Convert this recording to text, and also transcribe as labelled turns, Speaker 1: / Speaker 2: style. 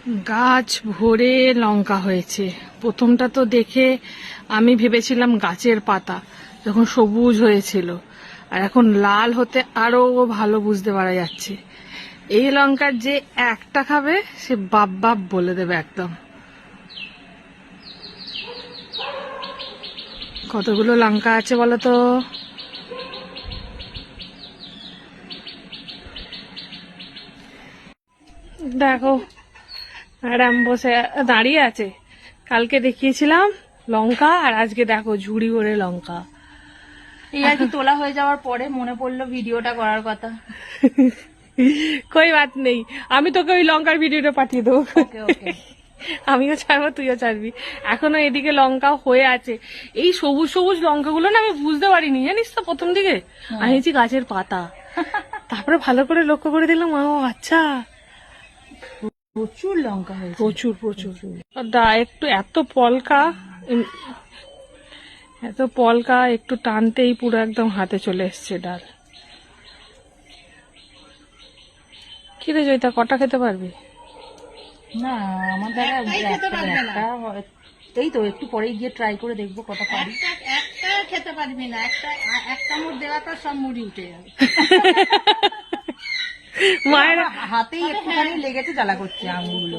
Speaker 1: গাছ ভরে লঙ্কা হয়েছে। প্রথমটা তো দেখে আমি ভেবেছিলাম গাছের পাতা, যখন সবুজ হয়েছিল, আর এখন লাল হতে আরো ভালো বুঝতে পারা যাচ্ছে। এই লঙ্কার যে একটা খাবে সে বাপ বাপ বলে দেবে একদম। কতগুলো লঙ্কা আছে বলো তো? দেখো ম্যাডাম বসে দাঁড়িয়ে আছে। কালকে দেখিয়েছিলাম লঙ্কা, আর আজকে দেখো ঝুড়ি ভরে লঙ্কা।
Speaker 2: এই আর কি তোলা হয়ে যাওয়ার পরে মনে পড়লো ভিডিওটা করার কথা।
Speaker 1: কই বাত নেই, আমি তোকে ওই লঙ্কার ভিডিওটা পাঠিয়ে দেবো।
Speaker 2: ওকে ওকে।
Speaker 1: আমিও ছাড়বো, তুইও ছাড়বি। এখনো এদিকে লঙ্কা হয়ে আছে। এই সবুজ সবুজ লঙ্কাগুলো না আমি বুঝতে পারিনি, জানিস তো প্রথম দিকে আমি ভেবেছি গাছের পাতা। তারপরে ভালো করে লক্ষ্য করে দিলাম, ও আচ্ছা
Speaker 2: প্রচুর লঙ্কা হয়েছে,
Speaker 1: প্রচুর প্রচুর। একটু এত পলকা একটু টানতেই পুরো একদম হাতে চলে এসছে ডাল। কি রে জয়িতা, কটা খেতে পারবি?
Speaker 2: না আমার দ্বারা এই তো একটু পরে গিয়ে ট্রাই করে দেখবো কটা পারি। একটা খেতে পারবি না, একটা মুড় দেওয়া তো সব মুড়ি উঠে যাবে।
Speaker 1: মায়ের
Speaker 2: হাতেই একটুখানি লেগেছে, জ্বালা করছে আঙুলগুলো।